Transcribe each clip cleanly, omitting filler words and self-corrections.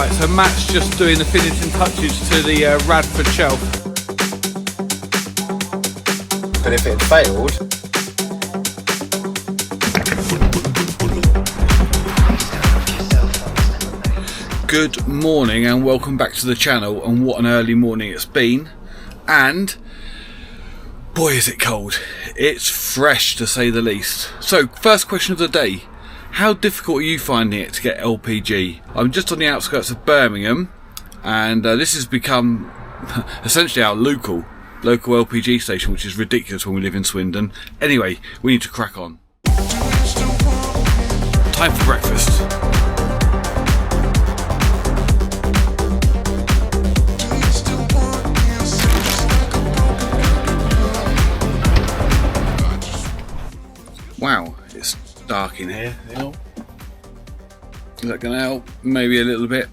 Right, so Matt's just doing the finishing touches to the Radford shelf. But if it had failed, good morning and welcome back to the channel, and what an early morning it's been, and boy is it cold. It's fresh to say the least. So first question of the day, how difficult are you finding it to get LPG? I'm just on the outskirts of Birmingham, and this has become essentially our local LPG station, which is ridiculous when we live in Swindon. Anyway, we need to crack on. Time for breakfast. Wow, it's dark in here. Is that going to help? Maybe a little bit.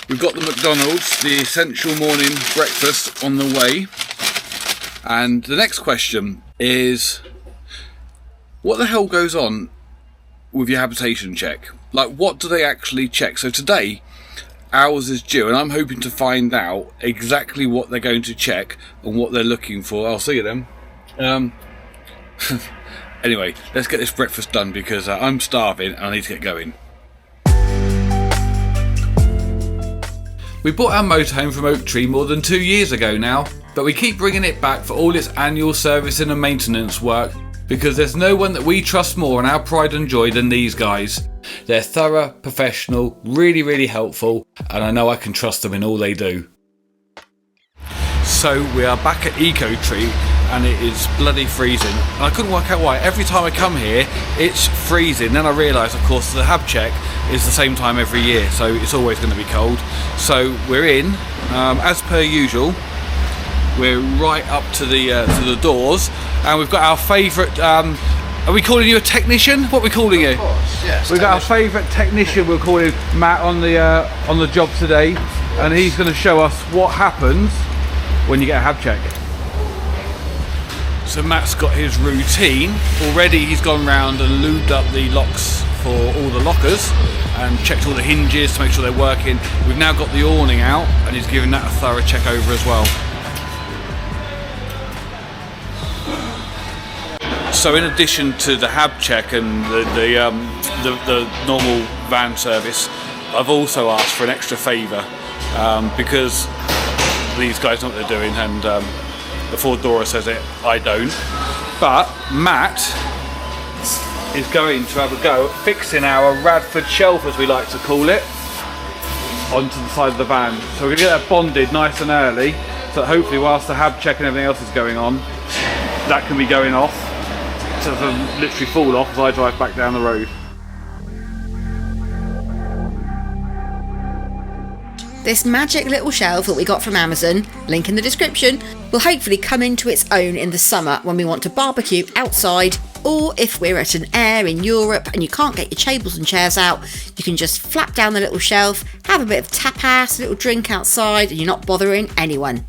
We've got the McDonald's, the essential morning breakfast on the way. And the next question is, what the hell goes on with your habitation check? Like, what do they actually check? So today, ours is due, and I'm hoping to find out exactly what they're going to check and what they're looking for. I'll see you then. Anyway, let's get this breakfast done because I'm starving and I need to get going. We bought our motorhome from Oaktree more than 2 years ago now, but we keep bringing it back for all its annual servicing and maintenance work because there's no one that we trust more in our pride and joy than these guys. They're thorough, professional, really helpful, and I know I can trust them in all they do. So we are back at Oaktree, and it is bloody freezing. And I couldn't work out why. Every time I come here, it's freezing. Then I realised, of course, the hab check is the same time every year, so it's always going to be cold. So we're in, as per usual. We're right up to the doors, and we've got our favourite. Are we calling you a technician? What are we calling you? of course, yes. We've got our favourite technician. We're calling Matt on the job today, and he's going to show us what happens when you get a hab check. So Matt's got his routine. Already he's gone round and lubed up the locks for all the lockers and checked all the hinges to make sure they're working. We've now got the awning out and he's given that a thorough check over as well. So in addition to the hab check and the normal van service, I've also asked for an extra favour because these guys know what they're doing, and the Ford Dora says it, I don't. But Matt is going to have a go at fixing our Radford shelf, as we like to call it, onto the side of the van. So we're going to get that bonded nice and early, so that hopefully whilst the hab check and everything else is going on, that can be going off, so it doesn't literally fall off as I drive back down the road. This magic little shelf that we got from Amazon, link in the description, will hopefully come into its own in the summer when we want to barbecue outside, or if we're at an air in Europe and you can't get your tables and chairs out, you can just flap down the little shelf, have a bit of tapas, a little drink outside, and you're not bothering anyone.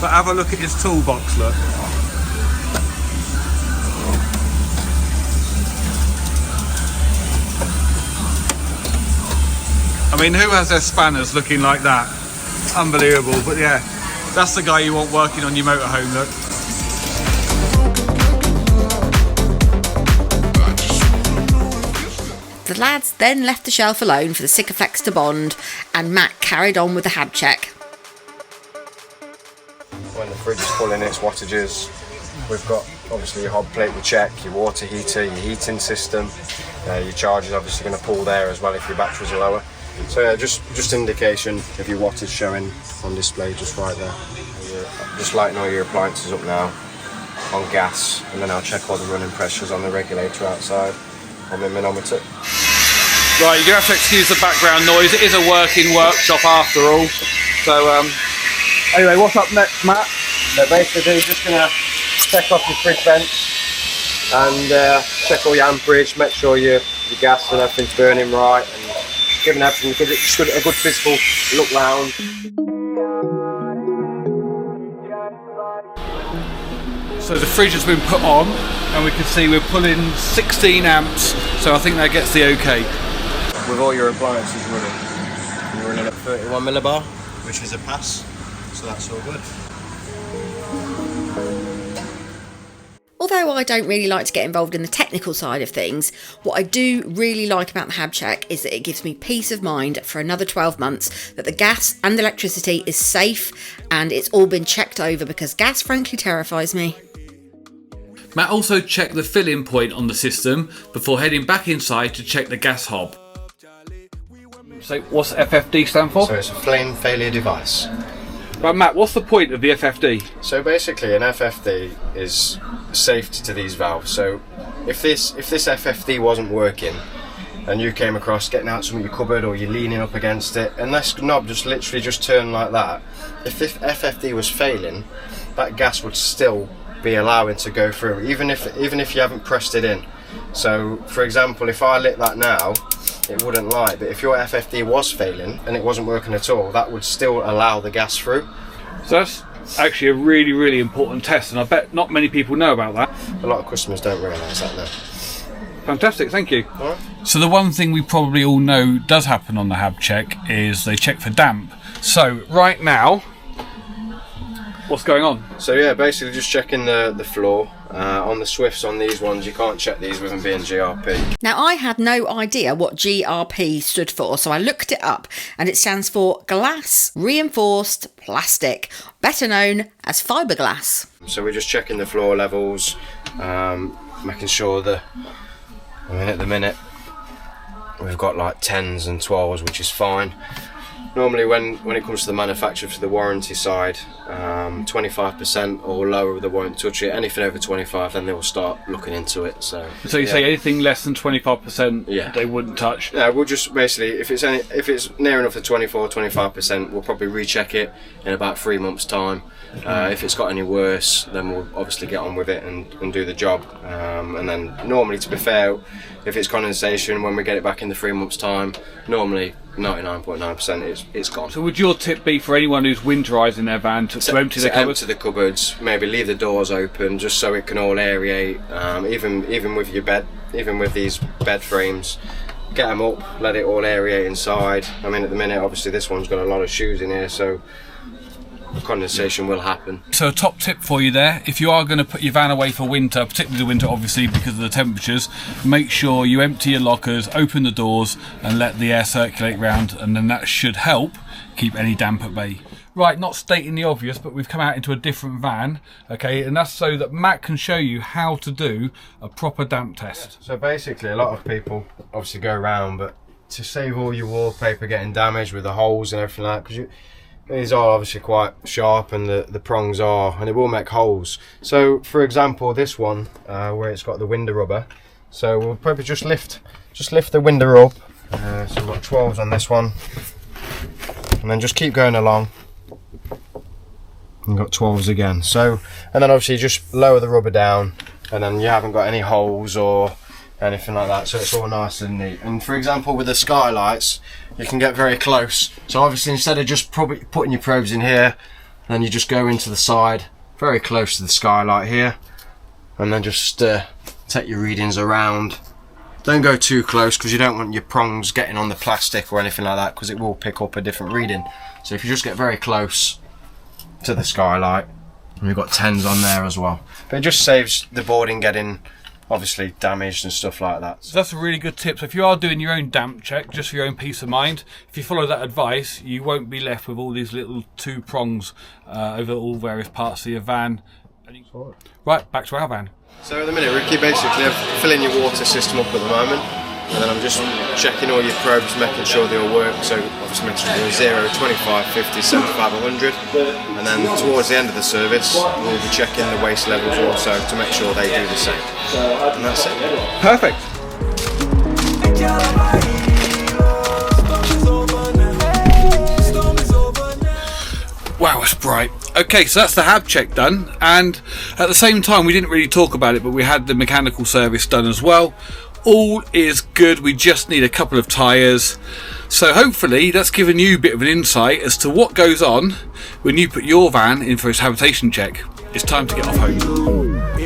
But have a look at his toolbox, look. I mean, who has their spanners looking like that? Unbelievable, but yeah, that's the guy you want working on your motorhome, look. The lads then left the shelf alone for the Sikaflex to bond, and Matt carried on with the hab check. when the fridge is full in its wattages, we've got obviously your hob plate to check, your water heater, your heating system, your charger's obviously going to pull there as well if your batteries are lower. So yeah, just indication of your wattage showing on display just right there. Just lighting all your appliances up now on gas, and then I'll check all the running pressures on the regulator outside on my manometer. Right, you're going to have to excuse the background noise. It is a working workshop after all. So anyway, what's up next, Matt? So basically just going to check off your fridge vents and check all your amperage, make sure your gas and everything's burning right, and giving everything a good physical look round. So the fridge has been put on, and we can see we're pulling 16 amps, so I think that gets the okay. With all your appliances running, you're running at 31 millibar, which is a pass, so that's all good. Although I don't really like to get involved in the technical side of things, what I do really like about the Hab Check is that it gives me peace of mind for another 12 months that the gas and electricity is safe and it's all been checked over, because gas frankly terrifies me. Matt also checked the fill-in point on the system before heading back inside to check the gas hob. So what's FFD stand for? So it's a flame failure device. Right, Matt, what's the point of the FFD? So basically an FFD is safety to these valves. So if this FFD wasn't working and you came across getting out some of your cupboard or you're leaning up against it, and this knob just literally just turned like that, if this FFD was failing, that gas would still be allowing to go through, even if you haven't pressed it in. So for example, if I lit that now, it wouldn't light, but if your FFD was failing and it wasn't working at all, that would still allow the gas through. So that's actually a really, really important test, and I bet not many people know about that. A lot of customers don't realise that now. Fantastic, thank you. All right. So the one thing we probably all know does happen on the Hab Check is they check for damp. So right now, what's going on? So yeah, basically just checking the floor. On the Swifts, on these ones, you can't check these with them being GRP. Now, I had no idea what GRP stood for, so I looked it up, and it stands for Glass Reinforced Plastic, better known as fiberglass. So we're just checking the floor levels, making sure at the minute we've got like 10s and 12s, which is fine. Normally when it comes to the manufacturer for the warranty side, 25% or lower they won't touch it. Anything over 25, then they will start looking into it. So you say anything less than 25%, yeah, they wouldn't touch? Yeah, we'll just basically, if it's near enough to 25%, we'll probably recheck it in about 3 months' time. If it's got any worse, then we'll obviously get on with it and do the job. And then normally, to be fair, if it's condensation, when we get it back in the 3 months' time, normally 99.9% it's gone. So would your tip be for anyone who's winterising their van to empty the cupboards? Empty the cupboards, maybe leave the doors open just so it can all aerate, even with your bed, even with these bed frames, get them up, let it all aerate inside. I mean, at the minute, obviously this one's got a lot of shoes in here, so condensation will happen. So a top tip for you there, if you are going to put your van away for winter, particularly the winter obviously because of the temperatures, make sure you empty your lockers, open the doors and let the air circulate round, and then that should help keep any damp at bay. Right, not stating the obvious, but we've come out into a different van, okay, and that's so that Matt can show you how to do a proper damp test. So basically a lot of people obviously go around, but to save all your wallpaper getting damaged with the holes and everything like that, because these are obviously quite sharp and the prongs are, and it will make holes. So for example, this one where it's got the window rubber, so we'll probably just lift the window up. So we've got 12s on this one, and then just keep going along. And got 12s again. So, and then obviously just lower the rubber down, and then you haven't got any holes or anything like that, so it's all nice and neat. And for example, with the skylights, you can get very close. So obviously, instead of just probably putting your probes in here, then you just go into the side, very close to the skylight here, and then just take your readings around. Don't go too close, because you don't want your prongs getting on the plastic or anything like that, because it will pick up a different reading. So if you just get very close to the skylight, and we've got 10s on there as well, but it just saves the boarding getting obviously damaged and stuff like that. So that's a really good tip. So if you are doing your own damp check, just for your own peace of mind, if you follow that advice, you won't be left with all these little two prongs over all various parts of your van. Right, back to our van. So at the minute, Riki, basically I'm filling your water system up at the moment, and then I'm just checking all your probes, making sure they all work. So obviously making sure they're 0, 25, 50, 75, 100, and then towards the end of the service we'll be checking the waste levels also to make sure they do the same. And that's it. Perfect. Wow, it's bright. Okay, so that's the Hab Check done, and at the same time we didn't really talk about it, but we had the mechanical service done as well. All is good, we just need a couple of tyres. So hopefully that's given you a bit of an insight as to what goes on when you put your van in for its habitation check. it's time to get off home.